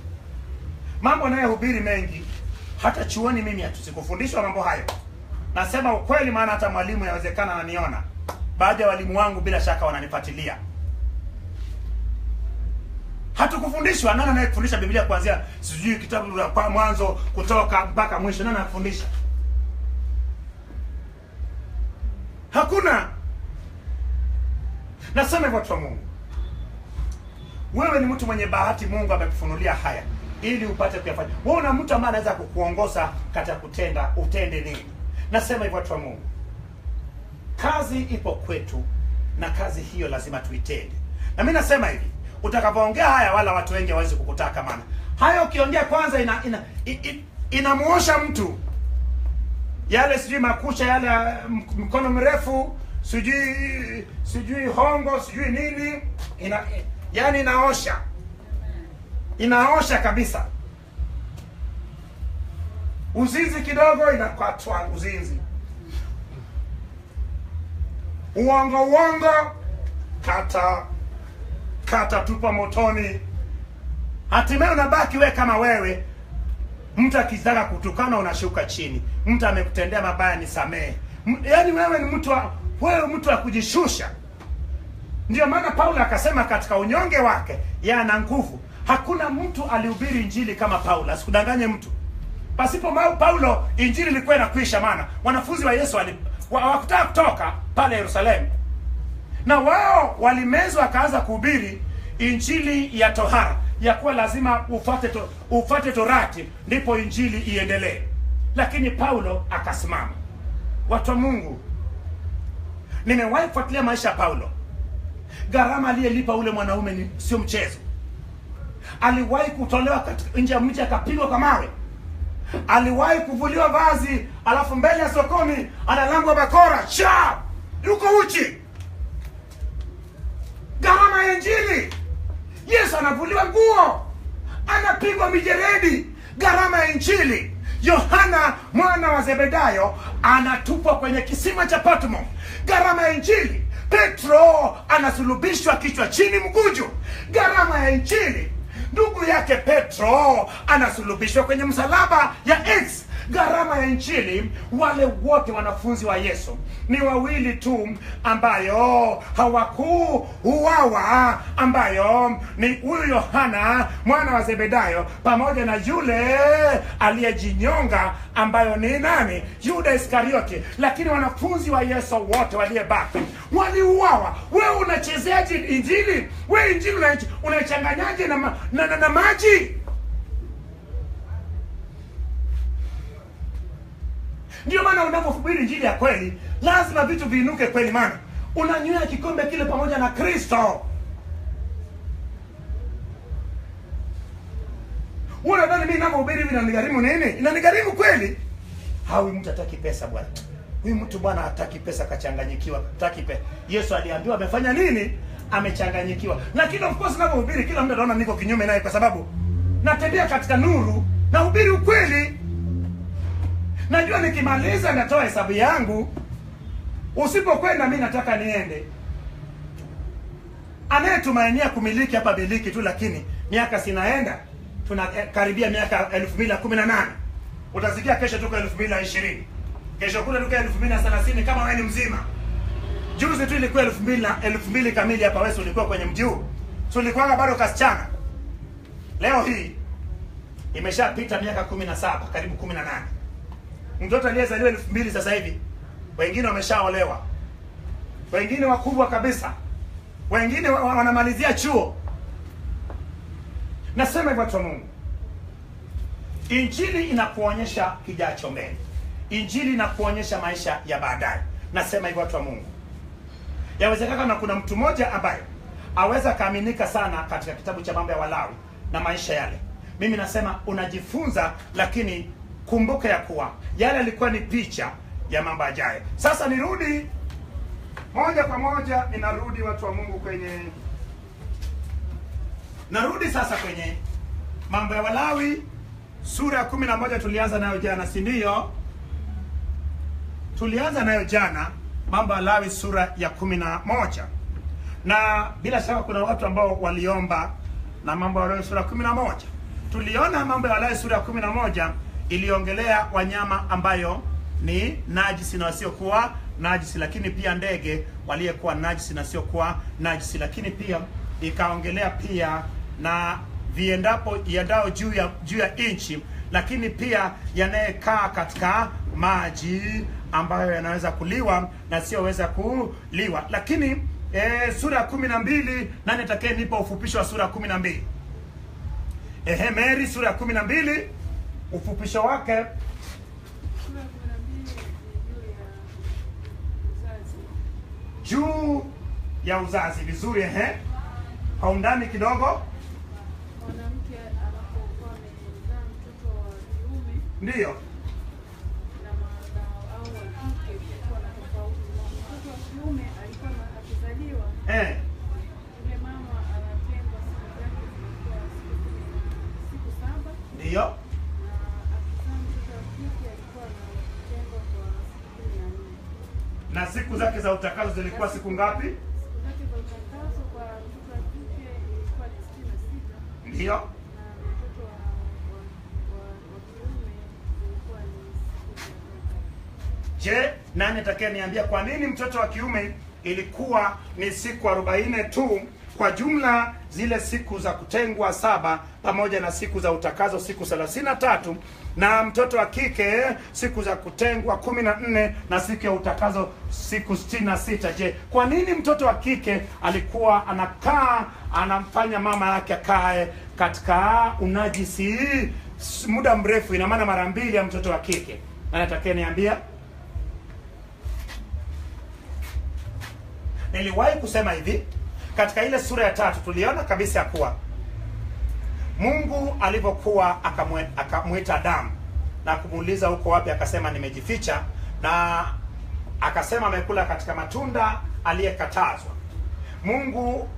Mambo nayohubiri mengi, hata chuoni mimi hatusikufundishwa mambo hayo. Nasema ukweli, maana hata mwalimu yawezekana ananiona. Baadhi ya walimu wangu bila shaka wananifuatilia. Hatukufundishwa. Nani anayekufundisha Biblia kuanzia sijui kitabu cha Mwanzo Kutoka mpaka mwisho? Nani anakufundisha? Hakuna. Nasema watu wa Mungu, wewe ni mtu mwenye bahati. Mungu amekufunulia haya ili upate kuyafanya. Wewe una mtu ambaye anaweza kukuongoza katika kutenda, utende nini. Nasema hivyo watu wa Mungu, kazi ipo kwetu na kazi hiyo lazima tuitende. Na mimi nasema hivi, utakapoongea haya wala watu wengi hawezi kukutaka, maana hayo ukiongea kwanza inamuosha mtu. Yale sijui makucha yale mkono mrefu, sijui hongo, sijui nini, yani inaosha kabisa. Uzinzi kidogo inakwatwa uzinzi. Uongo kata tupa motoni. Hatimaye unabaki we kama wewe. Mtu akitaka kutukana unashuka chini. Mtu amekutendea mabaya nisamehe. Yaani wewe ni mtu wa kujishusha. Ndio maana Paulo akasema katika unyonge wake yeye ana nguvu. Hakuna mtu alihubiri injili kama Paulo, asikudanganye mtu. Pasipo Paulo injili ilikuwa inakwisha, maana wanafunzi wa Yesu hawakutaka kutoka pale Yerusalemu. Na wao walimezwa, akaanza kuhubiri injili ya tohara, ya kuwa lazima ufuate Torati ndipo injili iendelee. Lakini Paulo akasimama. Watu wa Mungu, nimewahi kufuatilia maisha ya Paulo. Gharama aliyelipa ule mwanaume sio mchezo. Aliwahi kutolewa katika nje ya mji akapigwa kwa mawe. Aliwahi kuvuliwa vazi, alafu mbele ya sokoni analangwa bakora, yuko uchi. Gharama ya injili. Yesu anavuliwa nguo, anapigwa mijeredi. Gharama ya injili. Yohana mwana wa Zebedayo anatupwa kwenye kisima cha Patmo. Gharama ya Injili, Petro anasulubishwa kichwa chini mguju. Gharama ya Injili, ndugu yake Petro anasulubishwa kwenye msalaba ya X. Gharama ya Injili, wale wote wanafunzi wa Yesu ni wawili tu ambayo hawakuuawa, ambayo ni huyu Yohana mwana wa Zebedayo pamoja na yule aliyejinyonga ambayo ni nani? Yuda Iskariote. Lakini wanafunzi wa Yesu wote waliobaki waliuawa. Wewe unachezeaje Injili? Wewe Injili unachanganyaje na maji? Ndio maana unapohubiri Injili ya kweli lazima vitu viinuke kweli, maana unanywea kikombe kile pamoja na Kristo. Unadhani mimi ninapohubiri hivi inanigharimu nini? Inanigharimu kweli? Hawi mtu hataki pesa bwana. Huyu mtu bwana hataki pesa, kachanganyikiwa, hataki pesa. Yesu aliambiwa amefanya nini? Amechanganyikiwa. Lakini of course ninapohubiri kila mtu anaona niko kinyume naye, kwa sababu natembea katika nuru, nahubiri ukweli. Najua nikimaliza natoa hesabu yangu. Usipokwenda mimi nataka niende. Anayetumainia kumiliki hapa biliki tu, lakini miaka sinaenda. Tunakaribia miaka 2018. Utasikia kesho tuko 2020. Kesho kule tuko 2030 kama wewe ni mzima. Juzi tu ilikuwa 2000 kamili hapa, wewe ulikuwa kwenye mji huu. Tulikuwa bado kasichana. Leo hii imeshapita miaka 17, karibu 18. Mtoto aliyezaliwa 2000 sasa hivi, wengine wameshaolewa, wengine wakubwa kabisa, wengine wanamalizia chuo. Nasema hivyo watu wa Mungu, Injili inakuonyesha kijacho mbele. Injili inakuonyesha maisha ya baadaye. Nasema hivyo watu wa Mungu, yawezekana na kuna mtu mmoja ambaye aweza kaaminika sana katika kitabu cha Mambo ya Walawi na maisha yale. Mimi nasema unajifunza, lakini kumbuka ya kuwa yale yalikuwa ni picha ya mambo yajayo. Sasa nirudi moja kwa moja, ninarudi watu wa Mungu narudi sasa kwenye Mambo ya Walawi sura ya 11. Tulianza nayo jana, si ndio? Tulianza nayo jana Mambo ya Walawi sura ya 11. Na bila shaka kuna watu ambao waliomba na Mambo ya Walawi sura ya 11. Tuliona Mambo ya Walawi sura ya 11 iliongelea wanyama ambayo ni najisi na wasiokuwa najisi, lakini pia ndege waliyekuwa najisi na wasiokuwa najisi, lakini pia ikaongelea pia na iendao juu ya inchi, lakini pia yanayekaa katika maji ambayo yanaweza kuliwa na siyoweza kuliwa. Lakini sura ya 12, nani atakaye nipa ufupisho wa sura ya 12? Mary, sura ya 12 ufupisho wake. Juu ya uzazi. Vizuri, kwa undani kidogo. Mwanamke anapokuwa amezaa mtoto wa kiume, ndio, na au wa kike kwa na tofauti. Mtoto wa kiume alikuwa akizaliwa, yule mama anatengwa siku zake zilikuwa siku 7. Ndio. Na siku zake za utakazo zilikuwa siku ngapi? Siku zake za utakazo kwa mtoto wa kike ilikuwa ni 66. Ndio. Na mtoto wa kiume ilikuwa ni siku 40. Je, nani atakayeniambia kwa nini mtoto wa kiume ilikuwa ni siku 40 tu? Kwa jumla zile siku za kutengwa 7 pamoja na siku za utakazo siku 33, na mtoto wa kike siku za kutengwa 14 na siku ya utakazo siku 66. Je, kwa nini mtoto wa kike alikuwa anamfanya mama yake akae katika unajisi muda mrefu? Ina maana mara 2 ya mtoto wa kike. Nani atakayeniambia? Niliwahi kusema hivi katika ile sura ya 3, tuliona kabisa ya kuwa Mungu alipokuwa akamwita Adamu na kumuuliza uko wapi, akasema nimejificha, na akasema amekula katika matunda aliyekatazwa. Mungu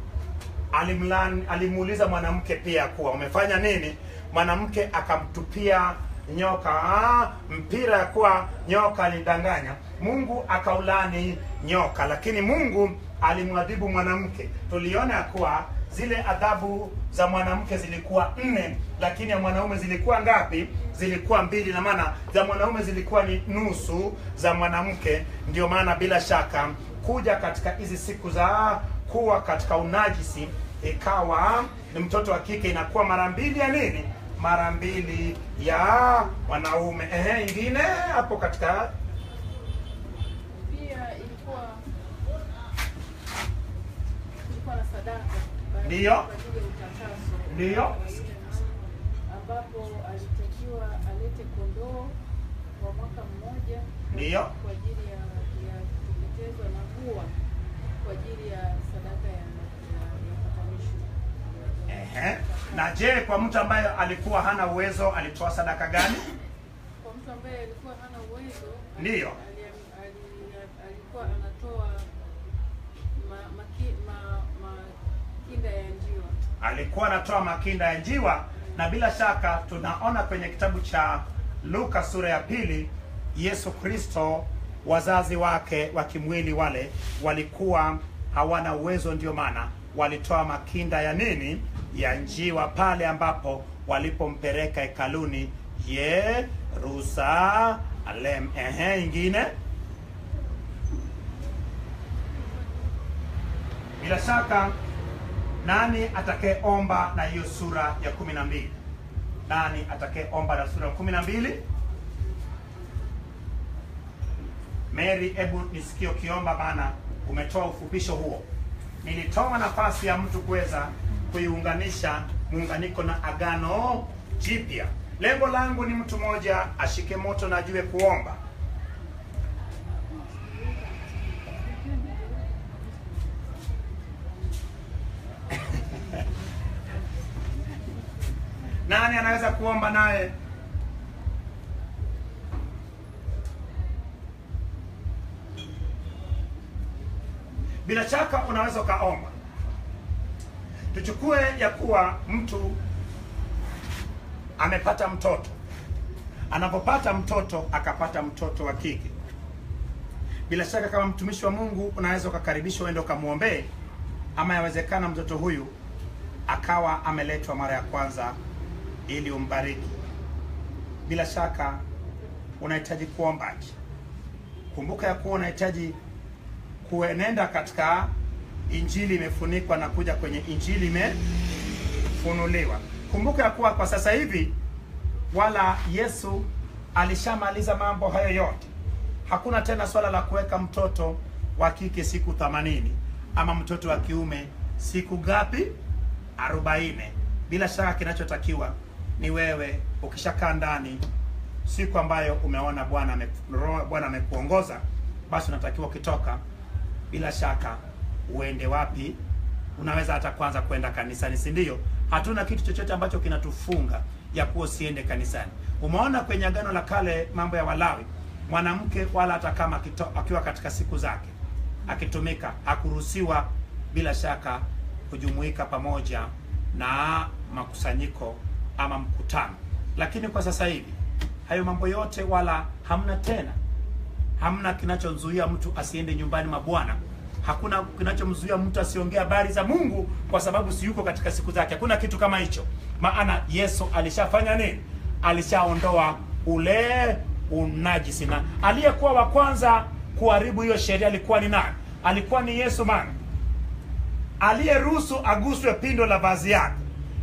alimuuliza mwanamke pia kuwa umefanya nini? Mwanamke akamtupia nyoka, mpira ya kuwa nyoka alidanganya. Mungu akaulani nyoka, lakini Mungu alimwadhibu mwanamke. Tuliona ya kuwa zile adhabu za mwanamke zilikuwa 4, lakini ya mwanaume zilikuwa ngapi? Zilikuwa 2, na maana za mwanaume zilikuwa ni nusu za mwanamke. Ndio maana bila shaka kuja katika hizi siku za kuwa katika unajisi, ikawa ni mtoto wa kike inakuwa mara 2 ya nini? Mara 2 ya wanaume. Ingine hapo katika pia ilikuwa na sadaka. Ndiyo. Ndiyo. Ambapo alitakiwa alete kondoo kwa mwaka mmoja. Ndiyo. Kwa ajili ya kuteketezwa na hua kwa ajili ya sadaka ya patanisho. Na je, kwa mtu ambaye alikuwa hana uwezo alitoa sadaka gani? Kwa mtu ambaye alikuwa hana uwezo, ndiyo, alikuwa anatoa makinda ya njiwa. Alikuwa anatoa makinda ya njiwa, na bila shaka tunaona kwenye kitabu cha Luka sura ya 2, Yesu Kristo wazazi wake wa kimwili wale walikuwa hawana uwezo, ndio maana walitoa makinda ya nini? Ya njiwa, pale ambapo walipompeleka hekaluni Yerusalem. Ingine bila shaka, nani atakayeomba na hiyo sura ya 12? Nani atakayeomba na sura ya 12? Mary, hebu nisikie ukiomba, maana umetoa ufupisho huo. Nilitoa nafasi ya mtu kuweza kuiunganisha muunganiko na Agano Jipya. Lengo langu ni mtu mmoja ashike moto na ajue kuomba. Nani anaweza kuomba naye? Bila shaka unaweza ukaomba. Tuchukue ya kuwa mtu amepata mtoto. Anapopata mtoto, akapata mtoto wa kike, bila shaka kama mtumishi wa Mungu unaweza ukakaribishwa uende ukamwombee, ama yawezekana mtoto huyu akawa ameletwa mara ya kwanza ili umbariki. Bila shaka unahitaji kuombaje? Kumbuka ya kuwa unahitaji kuenenda katika Injili imefunikwa na kuja kwenye Injili imefunuliwa. Kumbuka ya kuwa kwa sasa hivi wala Yesu alishamaliza mambo hayo yote. Hakuna tena swala la kuweka mtoto wa kike siku 80 ama mtoto wa kiume siku ngapi? 40. Bila shaka kinachotakiwa ni wewe ukishakaa ndani, siku ambayo umeona Bwana amekuongoza, basi unatakiwa ukitoka, bila shaka uende wapi? Unaweza hata kwanza kwenda kanisani, si ndio? Hatuna kitu chochote ambacho kinatufunga ya kuwa usiende kanisani. Umeona kwenye Agano la Kale mambo ya Walawi, mwanamke wala hata kama akiwa katika siku zake akitumika, hakuruhusiwa bila shaka kujumuika pamoja na makusanyiko ama mkutano. Lakini kwa sasa hivi hayo mambo yote wala hamna tena. Hamna kinachomzuia mtu asiende nyumbani mwa Bwana. Hakuna kinachomzuia mtu asiongee habari za Mungu kwa sababu si yuko katika siku zake. Hakuna kitu kama hicho. Maana Yesu alishafanya nini? Alishaondoa ule unajisi, na aliyekuwa wa kwanza kuharibu hiyo sheria alikuwa ni nani? Alikuwa ni Yesu. Maana aliyeruhusu aguswe pindo la vazi yake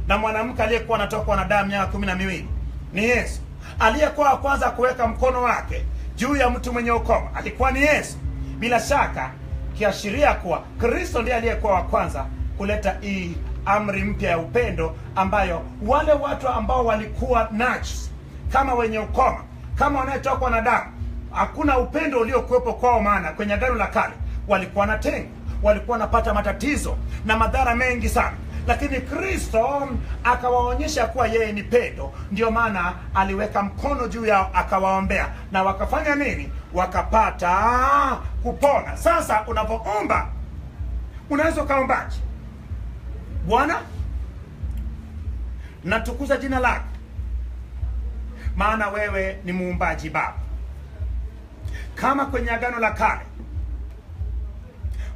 na mwanamke aliyekuwa anatokwa na damu miaka 12 ni Yesu. Aliyekuwa wa kwanza kuweka mkono wake juu ya mtu mwenye ukoma alikuwa ni Yesu. Bila shaka kiashiria kuwa Kristo ndiye aliyekuwa wa kwanza kuleta hii amri mpya ya upendo, ambayo wale watu ambao walikuwa najisi, kama wenye ukoma, kama wanayetokwa na damu, hakuna upendo uliokuwepo kwao. Maana kwenye Agano la Kale walikuwa na tengo, walikuwa wanapata matatizo na madhara mengi sana, lakini Kristo akawaonyesha kuwa yeye ni pendo. Ndio maana aliweka mkono juu yao akawaombea, na wakafanya nini? Wakapata kupona. Sasa unapoomba unaweza ukaombaje? Bwana, natukuza jina lako. maana wewe ni muumbaji Baba. Kama kwenye Agano la Kale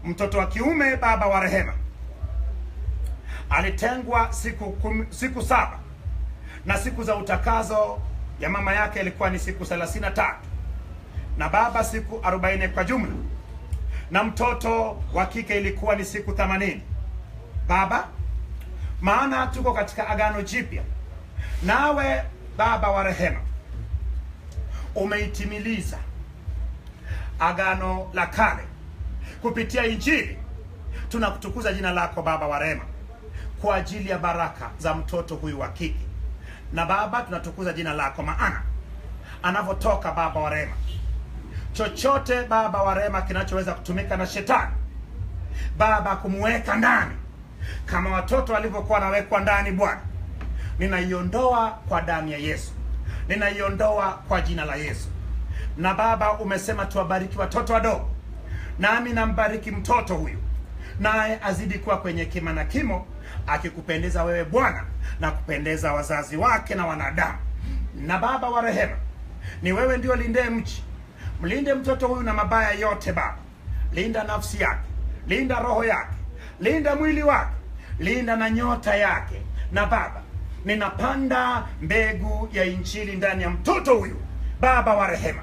mtoto wa kiume Baba wa rehema alitengwa siku 7, na siku za utakazo ya mama yake ilikuwa ni siku 33, na baba siku 40 kwa jumla, na mtoto wa kike ilikuwa ni siku 80. Baba, maana tuko katika Agano Jipya, nawe Baba wa rehema umeitimiliza Agano la Kale kupitia Injili. Tunakutukuza jina lako Baba wa rehema kwa ajili ya baraka za mtoto huyu wa kike. Na Baba, tunatukuza jina lako, maana anavyotoka Baba wa rehema, chochote Baba wa rehema kinachoweza kutumika na shetani Baba kumweka ndani, kama watoto walivyokuwa wanawekwa ndani, Bwana, ninaiondoa kwa damu ya Yesu, ninaiondoa kwa jina la Yesu. Na Baba, umesema tuwabariki watoto wadogo, nami nambariki mtoto huyu, naye azidi kuwa kwenye hekima na kimo, akikupendeza wewe Bwana na kupendeza wazazi wake na wanadamu. Na Baba wa rehema, ni wewe ndio lindee mchi. Mlinde mtoto huyu na mabaya yote Baba. Linda nafsi yake, linda roho yake, linda mwili wake, linda na nyota yake. Na Baba, ninapanda mbegu ya Injili ndani ya mtoto huyu Baba wa rehema.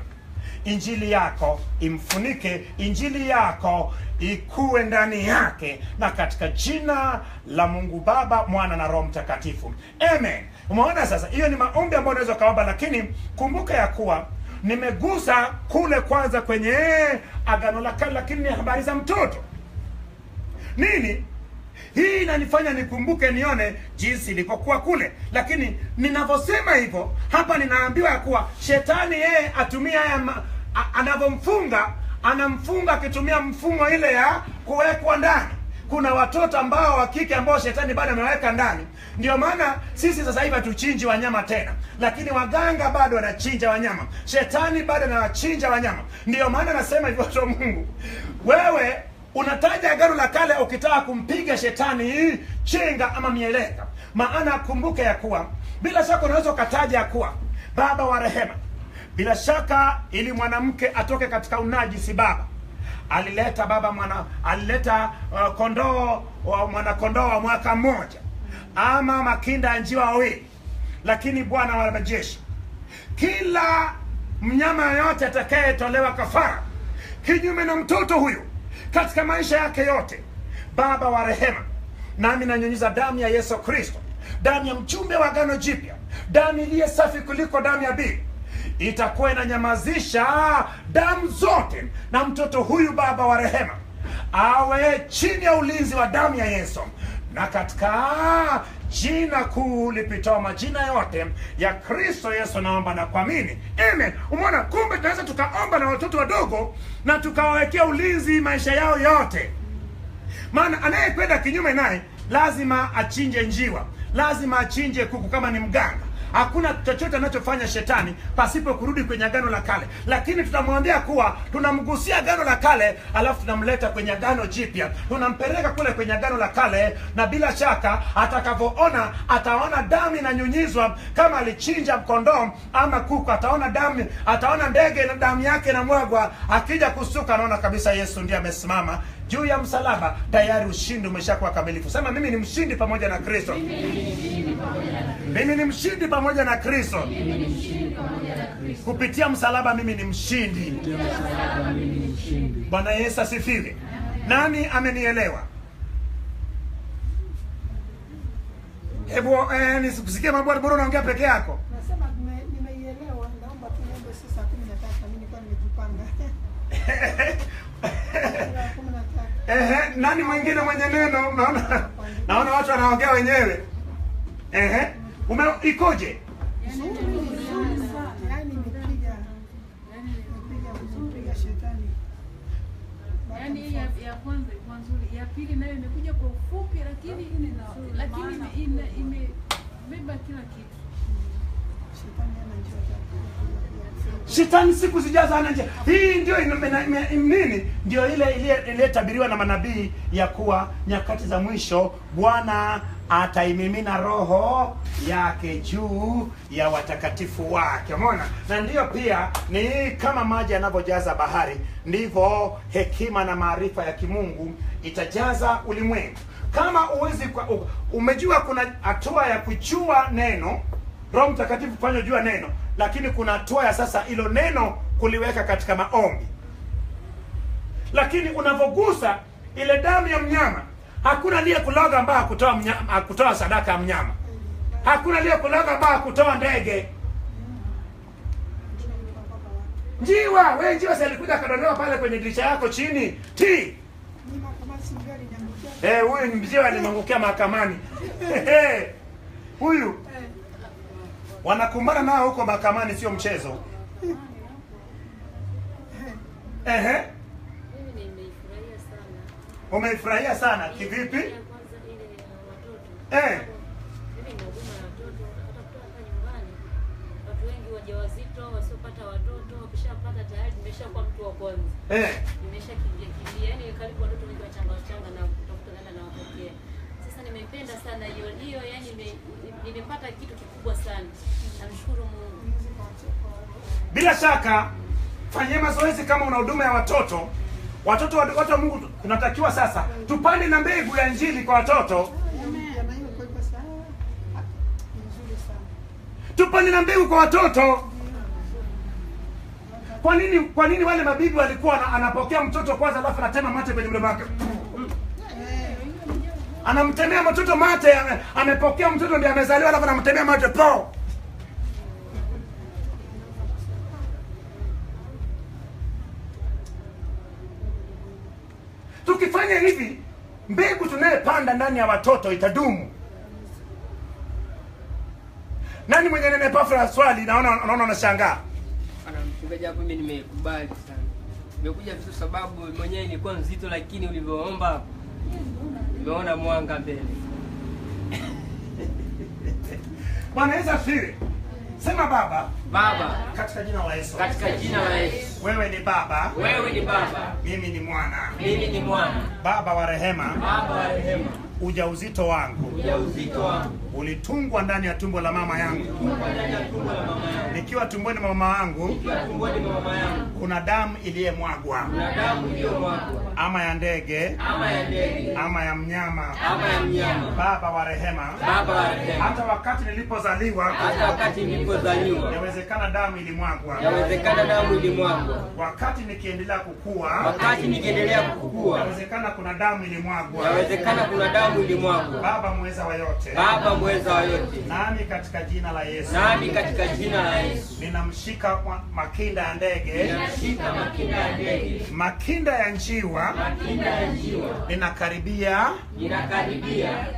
Injili yako imfunike, Injili yako ikuwe ndani yake, na katika jina la Mungu Baba, Mwana na Roho Mtakatifu, amen. Umeona sasa, hiyo ni maombi ambayo unaweza kaomba, lakini kumbuka ya kuwa nimegusa kule kwanza kwenye Agano la Kale, lakini ni habari za mtoto. Nini hii inanifanya nikumbuke, nione jinsi ilivyokuwa kule, lakini ninavyosema hivyo hapa ninaambiwa ya kuwa shetani yeye atumia anavyomfunga, anamfunga akitumia mfumo ile ya kuwekwa ndani. Kuna watoto ambao wa kike ambao shetani bado ameweka ndani. Ndio maana sisi sasa hivi hatuchinji wanyama tena, lakini waganga bado wanachinja wanyama, shetani bado anawachinja wanyama. Ndio maana nasema hivyo, watu wa Mungu, wewe unataja Agano la Kale ukitaka kumpiga shetani chenga ama mieleka. Maana kumbuke ya kuwa bila shaka unaweza ukataja ya kuwa Baba wa rehema, bila shaka ili mwanamke atoke katika unajisi, Baba alileta kondoo wa mwaka mmoja, ama makinda ya njiwa wawili. Lakini Bwana wa majeshi, kila mnyama yote atakayetolewa kafara kinyume na mtoto huyu katika maisha yake yote, Baba wa rehema, nami nanyunyiza damu ya Yesu Kristo, damu ya mjumbe wa Agano Jipya, damu iliyo safi kuliko damu ya Abeli, itakuwa inanyamazisha damu zote, na mtoto huyu Baba wa rehema awe chini ya ulinzi wa damu ya Yesu, na katika jina kuu lipitao majina yote ya Kristo Yesu naomba na kuamini, amen. Umeona, kumbe tunaweza tukaomba na watoto wadogo na tukawawekea ulinzi maisha yao yote. Maana anayekwenda kinyume naye lazima achinje njiwa, lazima achinje kuku kama ni mganga. Hakuna chochote anachofanya shetani pasipo kurudi kwenye Agano la Kale. Lakini tutamwambia kuwa tunamgusia Agano la Kale, alafu tunamleta kwenye Agano Jipya, tunampeleka kule kwenye Agano la Kale, na bila shaka atakavyoona, ataona damu inanyunyizwa kama alichinja kondoo ama kuku, ataona damu, ataona ndege na damu yake na mwagwa. Akija kusuka, anaona kabisa Yesu ndiye amesimama juu ya msalaba, tayari ushindi umeshakuwa kamilifu. Sema, mimi ni mshindi pamoja na Kristo. Mimi ni mshindi pamoja na Kristo. Kupitia msalaba mimi ni mshindi. Bwana Yesu asifiwe. Nani amenielewa? Hebu nisikusikie mambo bora unaongea peke yako. Nasema nimeielewa, naomba tu niombe sasa 13 mimi nilikuwa nimejipanga. Nani mwingine mwenye neno? Naona watu wanaongea wenyewe. Ikoje? Yaani nimepiga shetani. Yaani ya kwanza ilikuwa nzuri, ya pili nayo imekuja kwa ufupi, lakini imebeba kila kitu. Shetani siku zijazo hana njia. Hii ndio nini? Ndio ile tabiriwa na manabii ya kuwa nyakati za mwisho Bwana ataimimina roho yake juu ya watakatifu wake. Umeona? Na ndiyo pia ni kama maji yanavyojaza bahari, ndivyo hekima na maarifa ya kimungu itajaza ulimwengu. Kama umejua kuna hatua ya kuchua neno, Roho Mtakatifu kufanya jua neno, lakini kuna hatua ya sasa ilo neno kuliweka katika maombi. Lakini unavogusa ile damu ya mnyama, hakuna aliye kuloga ambaye hakutoa sadaka ya mnyama. Hakuna aliye kuloga ambaye hakutoa ndege. Njiwa, wewe njiwa si alikuja kadondoa pale kwenye dirisha yako chini. Huyu njiwa alimwangukia mahakamani. Huyu wanakumbana nao huko mahakamani, sio mchezo. Mimi nimeifurahia sana. Umeifurahia sana kivipi? Kwanza ile watoto. Mimi ni huduma ya watoto, hata kutoka hapa nyumbani. Watu wengi wajawazito wasiopata watoto, wakishapata tayari nimeshakuwa mtu wa kwanza. Nimeshakimbia. Yaani karibu watoto wengi wachanga na kutokana na wapokea. Sasa nimeipenda sana hiyo, yani nimepata kitu kikubwa sana. Namshukuru Mungu. Bila shaka fanyeni mazoezi kama una huduma ya watoto. Watoto wa Mungu tunatakiwa sasa tupande na mbegu ya injili kwa watoto. Tupande na mbegu kwa watoto. Kwa nini wale mabibi walikuwa anapokea mtoto kwanza alafu anatema mate kwenye mdomo wake? Anamtemea mtoto mate, amepokea mtoto ndiye amezaliwa alafu anamtemea mate po. Tukifanya hivi, mbegu tunayepanda ndani ya watoto itadumu. Nani mwenye nene pafra swali naona unashangaa? Ana mchungaji hapo, mimi nimekubali sana. Nimekuja tu sababu mwenyewe nilikuwa nzito, lakini ulivyoomba hapo nimeona mwanga mbele. Bwana Yesu asifiwe. Sema Baba. Baba, katika jina la Yesu. Katika jina la Yesu. Wewe ni Baba. Wewe ni Baba. Mimi ni Mwana. Mimi ni Mwana. Baba wa rehema. Baba wa rehema. Ujauzito wangu. Ujauzito wangu. Ulitungwa ndani ya tumbo la mama yangu. Nikiwa tumboni mwa mama yangu. Kuna damu iliyemwagwa. Kuna damu iliyomwagwa. Ama ya ndege. Ama ya ndege. Ama ya mnyama. Ama ya mnyama. Baba wa rehema. Baba wa rehema. Hata wakati nilipozaliwa. Hata wakati nilipozaliwa. Yawezekana damu ilimwagwa. Yawezekana damu ilimwagwa. Wakati nikiendelea kukua. Wakati nikiendelea kukua. Yawezekana kuna damu ilimwagwa. Yawezekana kuna damu ilimwagwa. Baba mweza wa yote. Baba mweza wa yote. Nami katika jina la Yesu. Nami katika jina la Yesu. Ninamshika makinda ya ndege. Ninamshika makinda ya ndege. Makinda ya njiwa. Makinda ya njiwa. Ninakaribia.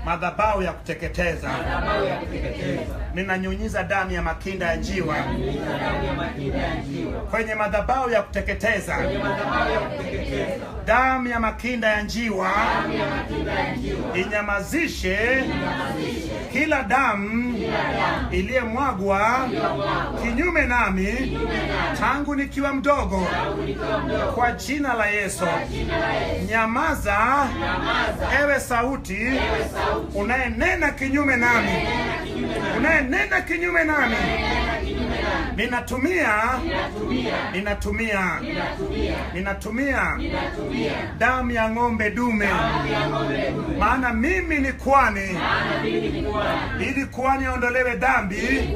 Madhabahu ya kuteketeza. Madhabahu ya kuteketeza. Ninanyunyiza damu ya makinda ya njiwa. Ninanyunyiza damu ya makinda ya njiwa. Kwenye madhabahu ya kuteketeza. Kwenye madhabahu ya kuteketeza. Damu ya makinda ya njiwa. Damu ya makinda ya njiwa. Inyamazishe kila damu iliyemwagwa kinyume nami tangu nikiwa mdogo. Kwa jina la Yesu. Nyamaza, ewe sauti unayenena kinyume nami. Unayenena kinyume nami. Ninatumia damu ya ng'ombe dume. Maana mimi ni kwani. Ili kwani aondolewe dhambi.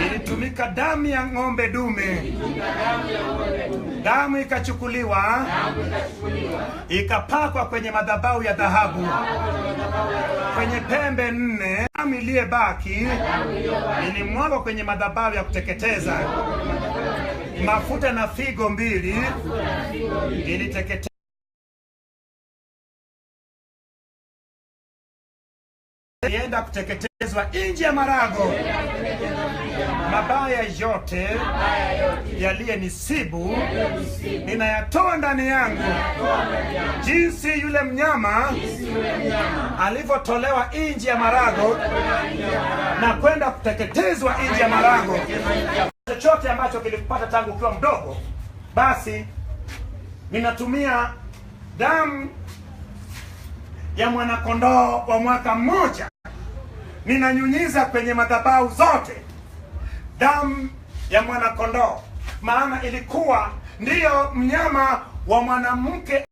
Ilitumika damu ya ng'ombe dume. Damu ikachukuliwa. Ikapakwa kwenye madhabahu ya dhahabu. Kwenye pembe 4. Damu iliyebaki ilimwagwa kwenye madhabahu ya kuteketeza. Mafuta na figo 2 iliteketezwa. Ilienda kuteketezwa nje ya marago. mabaya yote yaliyenisibu ninayatoa ndani yangu, jinsi yule mnyama alivyotolewa nje ya marago na kwenda kuteketezwa nje ya marago. Chochote ambacho kilikupata tangu ukiwa mdogo, basi ninatumia damu ya mwanakondoo wa mwaka mmoja, ninanyunyiza kwenye madhabahu zote damu ya mwanakondoo, maana ilikuwa ndiyo mnyama wa mwanamke